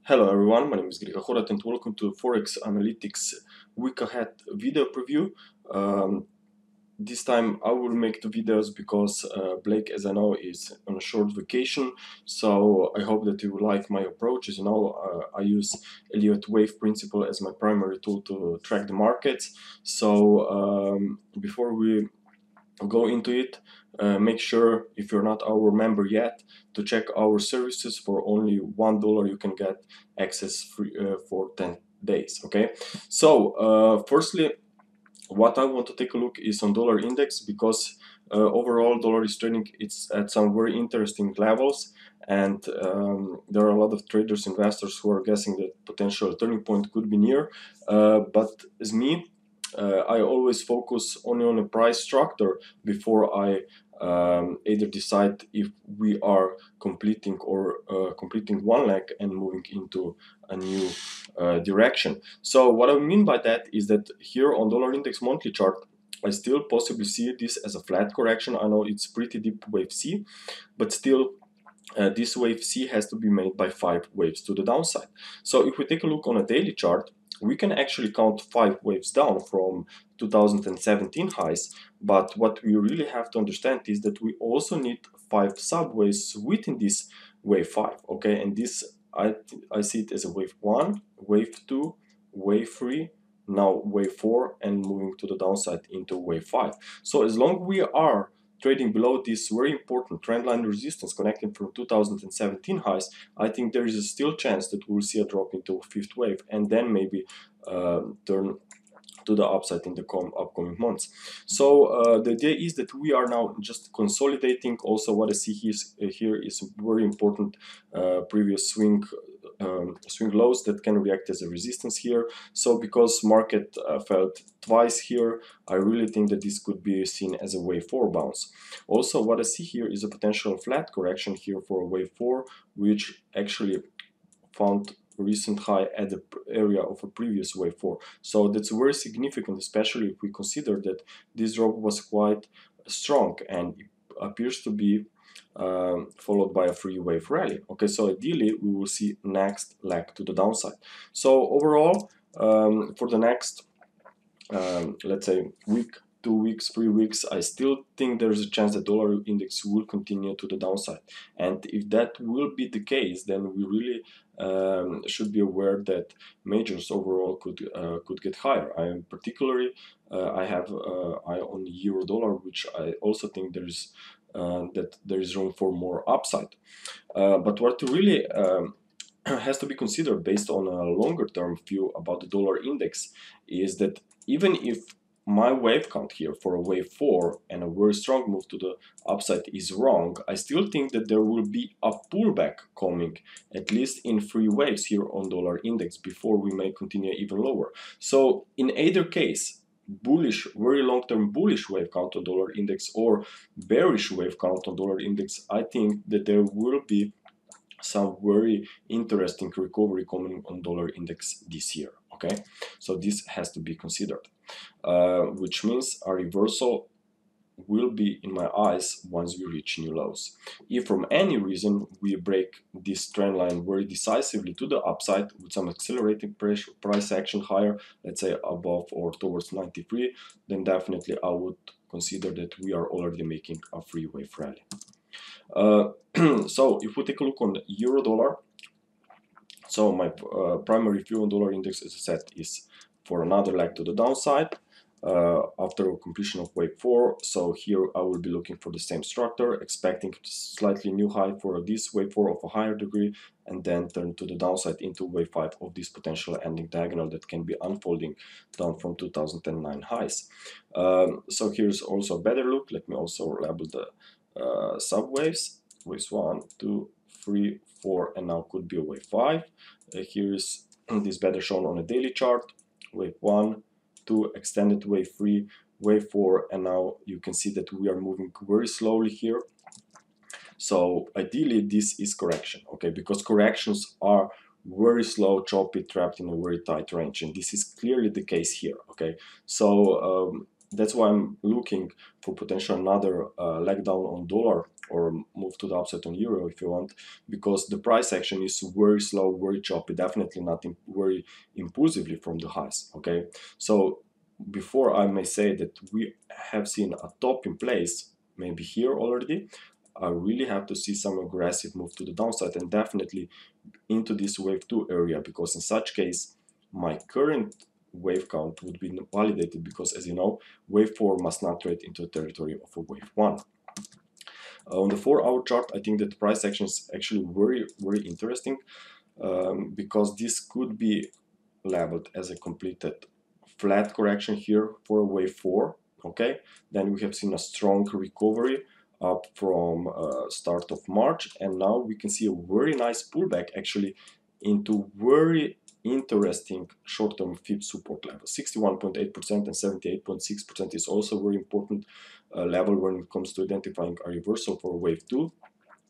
Hello everyone, my name is Grega Horvat and welcome to ForexAnalytix week ahead video preview. This time I will make the videos because Blake, as I know, is on a short vacation, so I hope that you will like my approach. As you know, I use Elliott wave principle as my primary tool to track the markets. So before we go into it, make sure, if you're not our member yet, to check our services. For only $1 you can get access free for 10 days. Okay, so firstly, what I want to take a look is on dollar index, because overall dollar is trading, it's at some very interesting levels, and there are a lot of traders, investors who are guessing that potential turning point could be near, but as me, I always focus only on a price structure before I either decide if we are completing one leg and moving into a new direction. So what I mean by that is that here on dollar index monthly chart, I still possibly see this as a flat correction. I know it's pretty deep wave C, but still this wave C has to be made by 5 waves to the downside. So if we take a look on a daily chart, we can actually count 5 waves down from 2017 highs, but what we really have to understand is that we also need 5 subwaves within this wave 5, okay? And this, I see it as a wave 1, wave 2, wave 3, now wave 4, and moving to the downside into wave 5. So as long as we are trading below this very important trendline resistance connecting from 2017 highs, I think there is a still chance that we'll see a drop into fifth wave and then maybe turn to the upside in the upcoming months. So the idea is that we are now just consolidating. Also, what I see here is very important previous swing lows that can react as a resistance here. So because market felt twice here, I really think that this could be seen as a wave 4 bounce. Also, what I see here is a potential flat correction here for a wave 4, which actually found recent high at the area of a previous wave 4. So that's very significant, especially if we consider that this drop was quite strong and it appears to be followed by a 3-wave rally. Okay, so ideally we will see next leg to the downside. So overall, for the next let's say week, 2 weeks, 3 weeks, I still think there's a chance that dollar index will continue to the downside. And if that will be the case, then we really should be aware that majors overall could get higher. I am particularly I have eye on euro dollar, which I also think there is room for more upside. But what really has to be considered based on a longer term view about the dollar index is that even if my wave count here for a wave 4 and a very strong move to the upside is wrong, I still think that there will be a pullback coming, at least in 3 waves here on dollar index, before we may continue even lower. So in either case, bullish, very long-term bullish wave count on dollar index or bearish wave count on dollar index, I think that there will be some very interesting recovery coming on dollar index this year. Okay, so this has to be considered, which means a reversal will be, in my eyes, once we reach new lows. If from any reason we break this trend line very decisively to the upside with some accelerating price action higher, let's say above or towards 93, then definitely I would consider that we are already making a 3-wave rally. So if we take a look on the euro dollar, so my primary view on dollar index, as I said, is for another leg to the downside after completion of wave 4. So here I will be looking for the same structure, expecting slightly new high for this wave 4 of a higher degree, and then turn to the downside into wave 5 of this potential ending diagonal that can be unfolding down from 2009 highs. So here's also a better look. Let me also label the subwaves, waves 1, 2, 3, 4, and now could be a wave 5. Here's this better shown on a daily chart, wave 1, 2, extended wave 3, wave 4, and now you can see that we are moving very slowly here. So ideally this is correction, okay, because corrections are very slow, choppy, trapped in a very tight range, and this is clearly the case here. Okay, so that's why I'm looking for potential another leg down on dollar or move to the upside on euro if you want, because the price action is very slow, very choppy, definitely not very impulsively from the highs. Okay, so before I may say that we have seen a top in place, maybe here already, I really have to see some aggressive move to the downside and definitely into this wave 2 area, because in such case my current wave count would be validated, because as you know, wave 4 must not trade into the territory of a wave 1. On the 4-hour chart, I think that the price action is actually very interesting, because this could be labeled as a completed flat correction here for a wave 4. Okay, then we have seen a strong recovery up from start of March, and now we can see a very nice pullback actually into very interesting short-term fib support level. 61.8% and 78.6% is also very important level when it comes to identifying a reversal for wave 2.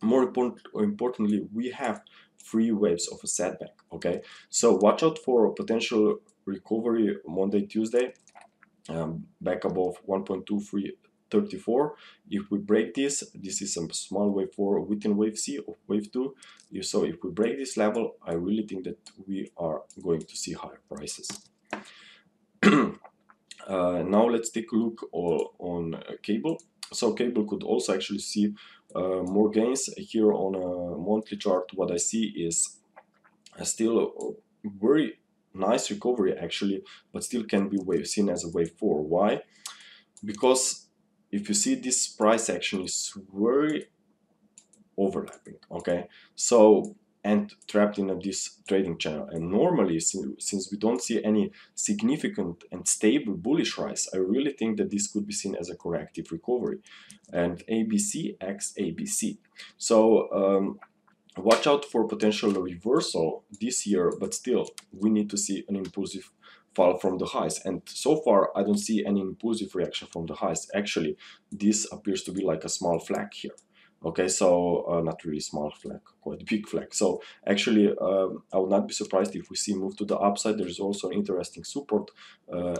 More importantly, we have 3 waves of a setback. Okay, so watch out for potential recovery Monday, Tuesday, back above 1.2334. If we break this is a small wave 4 within wave C of wave 2. So if we break this level, I really think that we are going to see higher prices. Now let's take a look on cable. So cable could also actually see more gains here on a monthly chart. What I see is still a very nice recovery actually, but still can be seen as a wave 4. Why? Because if you see, this price action is very overlapping. Okay, so and trapped in this trading channel, and normally since we don't see any significant and stable bullish rise, I really think that this could be seen as a corrective recovery and ABC x ABC. So watch out for potential reversal this year, but still we need to see an impulsive fall from the highs, and so far I don't see any impulsive reaction from the highs. Actually, this appears to be like a small flag here. Okay, so not really small flag, quite a big flag. So actually I would not be surprised if we see move to the upside. There is also an interesting support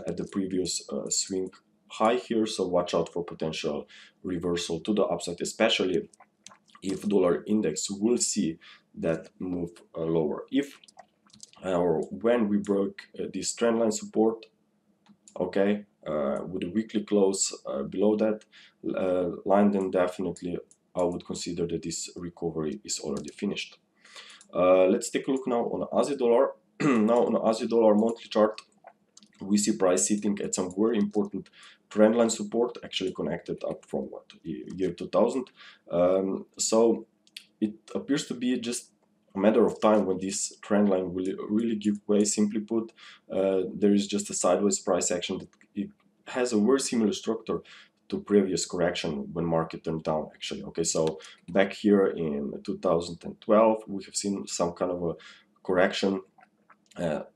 at the previous swing high here, so watch out for potential reversal to the upside, especially if dollar index will see that move lower. If or when we broke this trendline support, okay, with a weekly close below that line, then definitely I would consider that this recovery is already finished. Let's take a look now on Aussie dollar. Now on Aussie dollar monthly chart, we see price sitting at some very important trendline support, actually connected up from what, year 2000. So it appears to be just a matter of time when this trend line will really give way. Simply put, there is just a sideways price action that it has a very similar structure to previous correction when market turned down actually. Okay, so back here in 2012 we have seen some kind of a correction,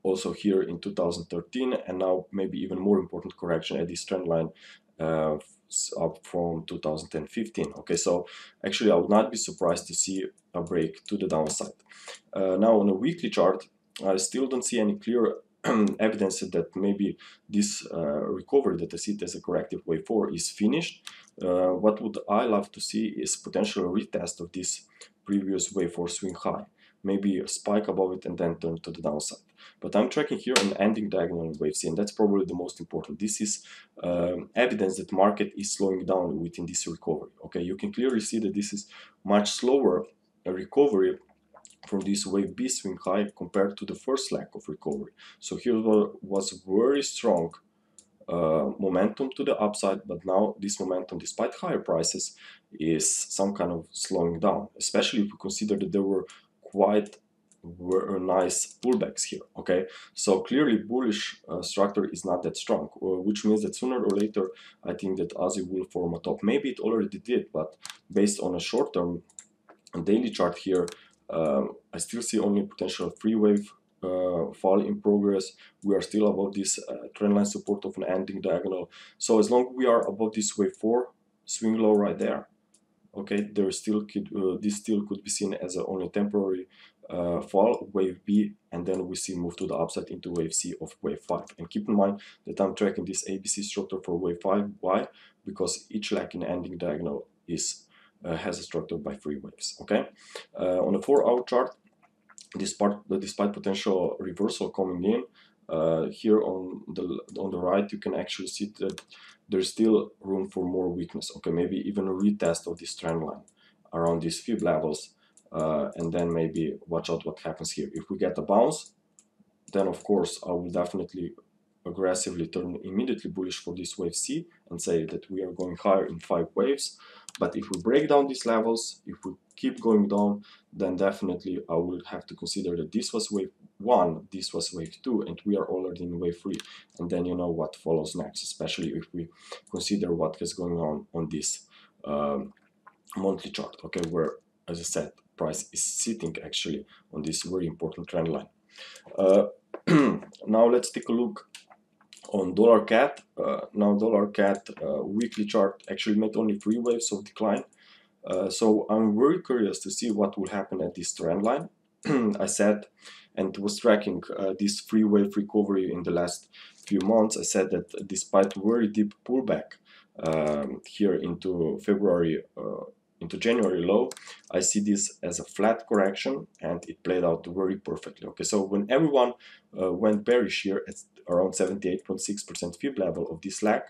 also here in 2013, and now maybe even more important correction at this trend line up from 2015. Okay, so actually I would not be surprised to see a break to the downside. Now on a weekly chart, I still don't see any clear evidence that maybe this recovery that I see as a corrective wave 4 is finished. What would I love to see is potential retest of this previous wave 4 swing high, maybe a spike above it and then turn to the downside. But I'm tracking here an ending diagonal in wave C, and that's probably the most important. This is evidence that market is slowing down within this recovery. Okay, you can clearly see that this is much slower a recovery from this wave B swing high compared to the first leg of recovery. So here was very strong momentum to the upside, but now this momentum, despite higher prices, is some kind of slowing down, especially if we consider that there were quite nice pullbacks here. Okay, so clearly bullish structure is not that strong, which means that sooner or later I think that Aussie will form a top. Maybe it already did, but based on a short-term daily chart here, I still see only potential free wave fall in progress. We are still above this trendline support of an ending diagonal. So as long as we are above this wave 4 swing low right there, okay, there still could this still could be seen as a only temporary fall, wave B, and then we see move to the upside into wave C of wave 5. And keep in mind that I'm tracking this ABC structure for wave 5. Why? Because each leg in ending diagonal is has a structure by 3 waves. Okay. On a 4-hour chart, despite potential reversal coming in, here on the right, you can actually see that there's still room for more weakness. Okay, maybe even a retest of this trend line around these fib levels, and then maybe watch out what happens here. If we get a bounce, then of course I will definitely aggressively turn immediately bullish for this wave C and say that we are going higher in 5 waves. But if we break down these levels, if we keep going down, then definitely I will have to consider that this was wave 1, this was wave 2, and we are already in wave 3. And then you know what follows next, especially if we consider what is going on this monthly chart, okay, where, as I said, price is sitting actually on this very important trend line. Now let's take a look on dollar CAD. Now dollar CAD weekly chart actually made only 3 waves of decline. So I'm very curious to see what will happen at this trend line. I said, and was tracking this 3-wave recovery in the last few months. I said that despite very deep pullback here into February, into January low, I see this as a flat correction, and it played out very perfectly. Okay, so when everyone went bearish here at around 78.6% fib level of this leg,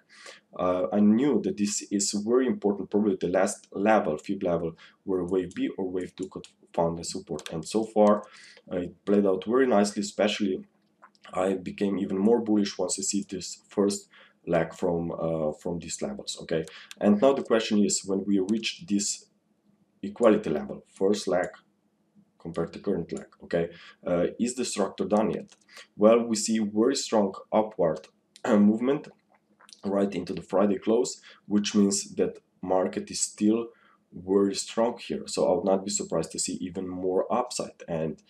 I knew that this is very important, probably the last level, fib level, where wave B or wave 2 could found the support. And so far it played out very nicely. Especially I became even more bullish once I see this first leg from these levels. Okay, and now the question is, when we reach this equality level, first leg compared to current leg, okay, is the structure done yet? Well, we see very strong upward movement right into the Friday close, which means that market is still very strong here. So I would not be surprised to see even more upside, and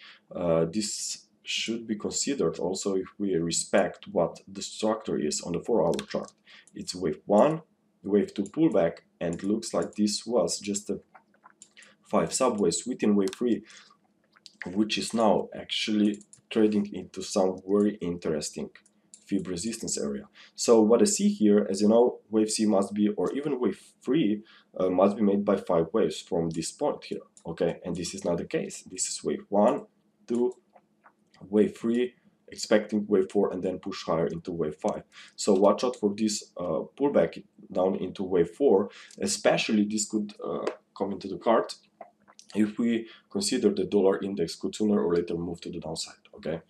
this should be considered also if we respect what the structure is on the 4-hour chart. It's wave 1, wave 2 pullback, and looks like this was just a 5 subwaves within wave 3, which is now actually trading into some very interesting fib resistance area. So what I see here, as you know, wave C must be, or even wave 3 must be made by 5 waves from this point here. Okay, and this is not the case. This is wave 1, 2, wave 3, expecting wave 4, and then push higher into wave 5. So watch out for this pullback down into wave 4. Especially this could come into the card if we consider the dollar index could sooner or later move to the downside. Okay,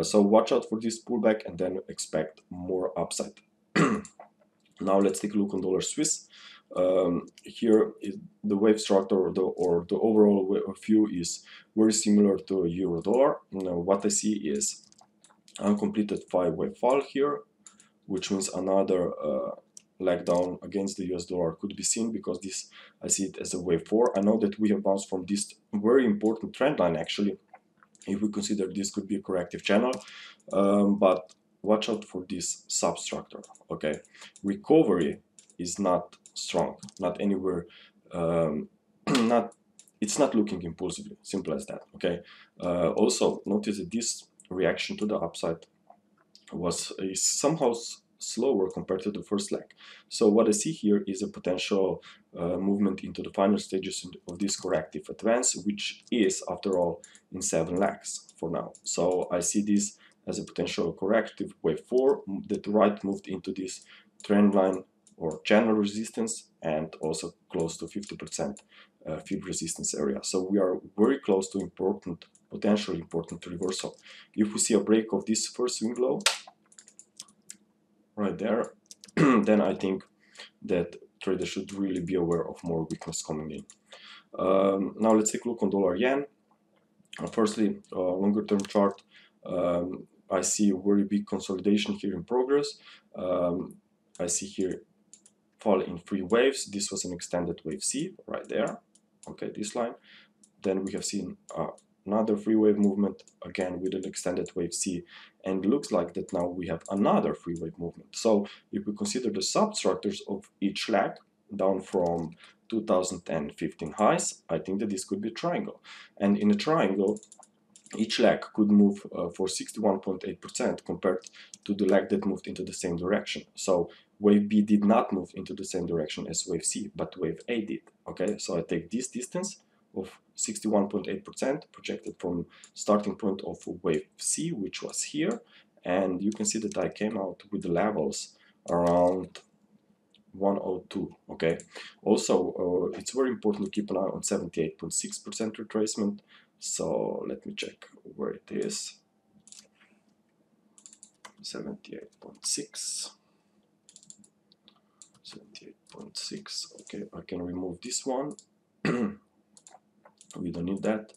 so watch out for this pullback and then expect more upside. Now let's take a look on dollar Swiss. Here is the wave structure, or the overall view is very similar to euro dollar. Now what I see is uncompleted 5-wave fall here, which means another leg down against the US dollar could be seen, because this, I see it as a wave 4. I know that we have bounced from this very important trend line actually, if we consider this could be a corrective channel, but watch out for this substructure. Okay, recovery is not strong, not anywhere, it's not looking impulsively, simple as that. Okay, also notice that this reaction to the upside is somehow slower compared to the first leg. So what I see here is a potential movement into the final stages of this corrective advance, which is after all in 7 legs for now. So I see this as a potential corrective wave 4 that right moved into this trend line or channel resistance, and also close to 50% fib resistance area. So we are very close to potentially important reversal. If we see a break of this first swing low right there, then I think that traders should really be aware of more weakness coming in. Now let's take a look on dollar yen. Firstly, longer term chart, I see a very big consolidation here in progress. I see here fall in 3 waves. This was an extended wave C right there. Okay, this line. Then we have seen another 3-wave movement again with an extended wave C, and looks like that now we have another 3-wave movement. So if we consider the substructures of each leg down from 2015 highs, I think that this could be a triangle. And in a triangle, each leg could move for 61.8% compared to the leg that moved into the same direction. So wave B did not move into the same direction as wave C, but wave A did. Okay, so I take this distance of 61.8% projected from starting point of wave C, which was here, and you can see that I came out with the levels around 102. Okay, also it's very important to keep an eye on 78.6% retracement. So let me check where it is. 78.6. 78.6. Okay, I can remove this one. We don't need that.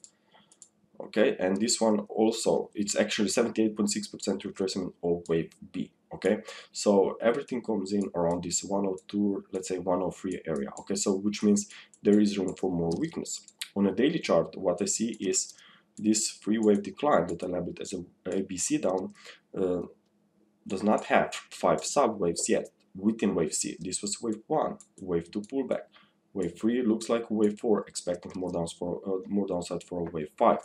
Okay, and this one also, it's actually 78.6% retracement of wave B. Okay, so everything comes in around this 102, let's say 103 area. Okay, so which means there is room for more weakness. On a daily chart, what I see is this free wave decline that I labeled as a ABC down does not have 5 sub-waves yet within wave C. This was wave 1, wave 2 pullback. Wave 3 looks like wave 4, expecting more downside for wave 5.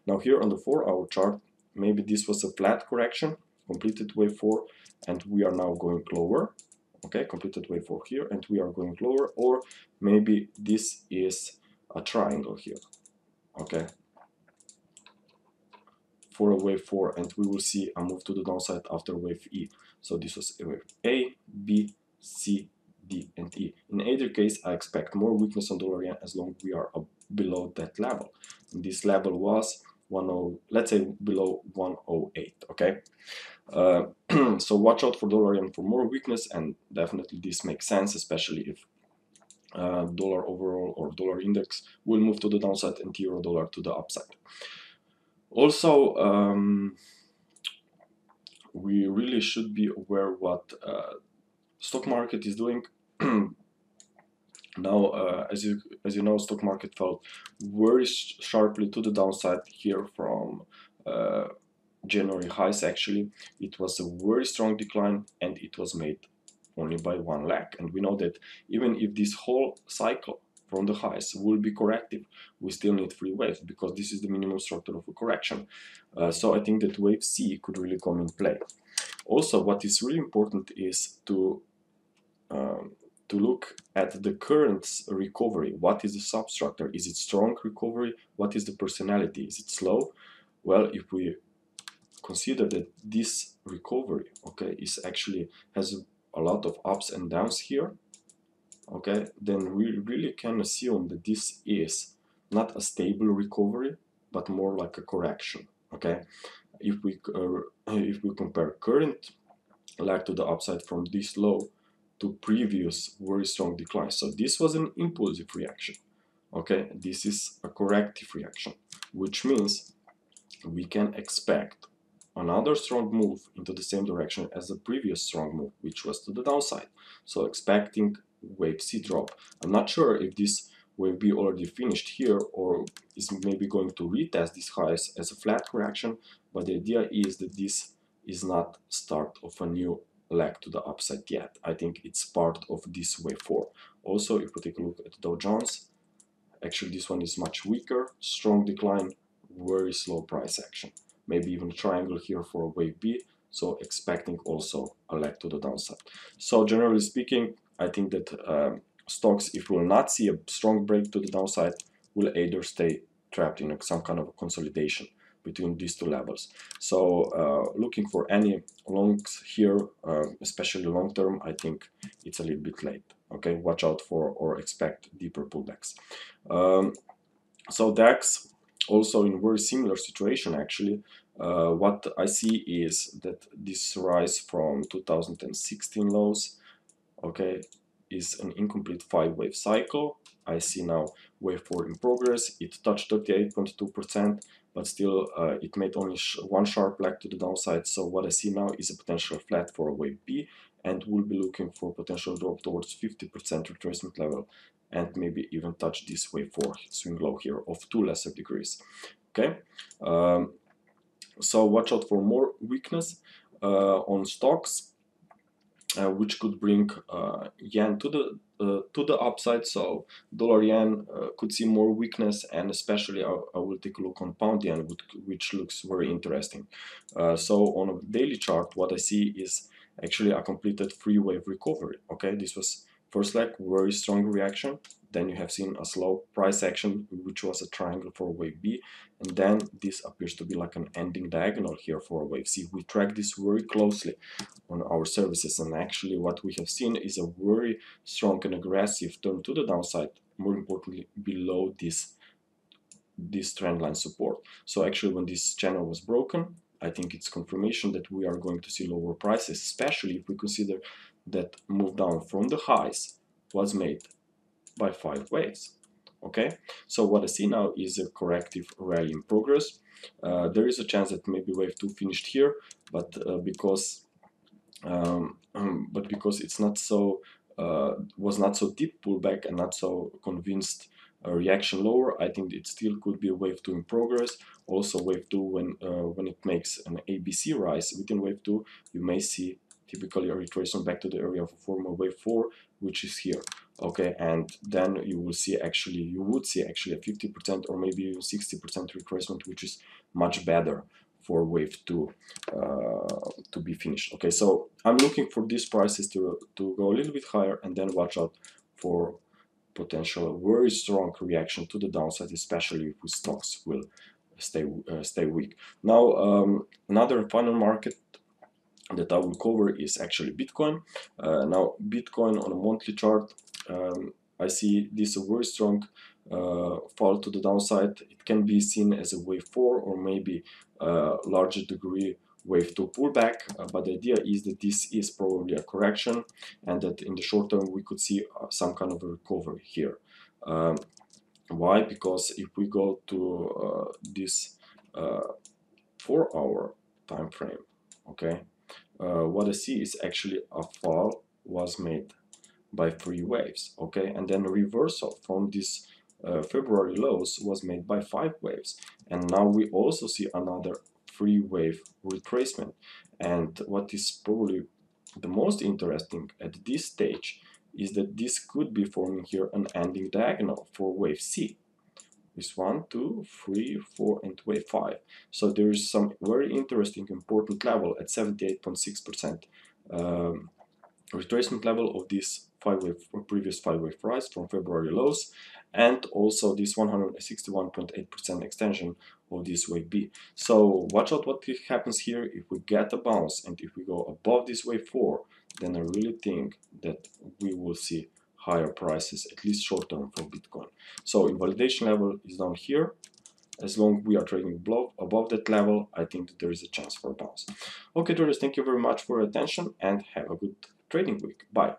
Now here on the 4-hour chart, maybe this was a flat correction, completed wave 4, and we are now going lower. Okay, completed wave 4 here, and we are going lower, or maybe this is a triangle here. Okay, for a wave 4, and we will see a move to the downside after wave E. So this was wave A, B, C, D, and E. In either case, I expect more weakness on dollar yen as long as we are below that level. And this level was 10, let's say below 108. Okay, so watch out for dollar yen for more weakness, and definitely this makes sense, especially if dollar overall or dollar index will move to the downside and euro dollar to the upside. Also, we really should be aware what stock market is doing. Now, as you know, stock market fell very sharply to the downside here from January highs. Actually, it was a very strong decline, and it was made only by one leg. And we know that even if this whole cycle from the highs will be corrective, we still need 3 waves, because this is the minimum structure of a correction. So I think that wave C could really come in play. Also, what is really important is to look at the current recovery. What is the substructure? Is it strong recovery? What is the personality? Is it slow? Well, if we consider that this recovery, okay, is actually has a lot of ups and downs here, okay, then we really can assume that this is not a stable recovery, but more like a correction. Okay, if we compare current leg to the upside from this low to previous very strong decline, so this was an impulsive reaction. Okay, this is a corrective reaction, which means we can expect another strong move into the same direction as the previous strong move, which was to the downside. So expecting wave C drop. I'm not sure if this wave B already finished here or is maybe going to retest these highs as a flat correction, but the idea is that this is not start of a new leg to the upside yet. I think it's part of this wave 4. Also, if we take a look at Dow Jones, actually this one is much weaker, strong decline, very slow price action. Maybe even a triangle here for a wave B, so expecting also a leg to the downside. So generally speaking, I think that stocks, if we will not see a strong break to the downside, will either stay trapped in some kind of a consolidation between these two levels. So looking for any longs here, especially long term, I think it's a little bit late. Okay, watch out for or expect deeper pullbacks. So DAX also in very similar situation actually. What I see is that this rise from 2016 lows, okay, is an incomplete 5-wave cycle. I see now wave 4 in progress. It touched 38.2%, but still it made only one sharp leg to the downside. So what I see now is a potential flat for a wave B, and we'll be looking for potential drop towards 50% retracement level, and maybe even touch this wave 4 swing low here of 2 lesser degrees. Okay, so watch out for more weakness on stocks, which could bring yen to the to the upside, so dollar yen could see more weakness, and especially I will take a look on pound yen, which looks very interesting. So on a daily chart, what I see is actually a completed three-wave recovery. Okay, this was first leg, very strong reaction. Then you have seen a slow price action, which was a triangle for wave B, and then this appears to be like an ending diagonal here for a wave C. We track this very closely on our services, and actually what we have seen is a very strong and aggressive turn to the downside, more importantly below this trend line support. So actually when this channel was broken, I think it's confirmation that we are going to see lower prices, especially if we consider that move down from the highs was made by 5 waves. Okay, so what I see now is a corrective rally in progress. There is a chance that maybe wave 2 finished here, but because it's not so was not so deep pullback and not so convinced reaction lower, I think it still could be a wave 2 in progress. Also wave 2, when it makes an ABC rise within wave 2, you may see typically a retracement back to the area of a former wave 4, which is here. Okay, and then you would see actually a 50% or maybe even 60% retracement, which is much better for wave 2 to be finished. Okay, so I'm looking for these prices to go a little bit higher, and then watch out for potential very strong reaction to the downside, especially if stocks will stay weak. Now another final market that I will cover is actually Bitcoin. Now Bitcoin on a monthly chart, I see this a very strong fall to the downside. It can be seen as a wave 4 or maybe a larger degree wave 2 pullback, but the idea is that this is probably a correction, and that in the short term we could see some kind of a recovery here. Why? Because if we go to this 4-hour time frame, okay, what I see is actually a fall was made by 3 waves, okay, and then a reversal from this February lows was made by 5 waves, and now we also see another 3-wave retracement. And what is probably the most interesting at this stage is that this could be forming here an ending diagonal for wave C. Is 1, 2, 3, 4, and wave 5. So there is some very interesting, important level at 78.6% retracement level of this previous 5-wave rise from February lows, and also this 161.8% extension of this wave B. So watch out what happens here. If we get a bounce and if we go above this wave 4, then I really think that we will see higher prices, at least short term, for Bitcoin. So invalidation level is down here. As long as we are trading above that level, I think that there is a chance for a bounce. Okay, traders, thank you very much for your attention and have a good trading week. Bye.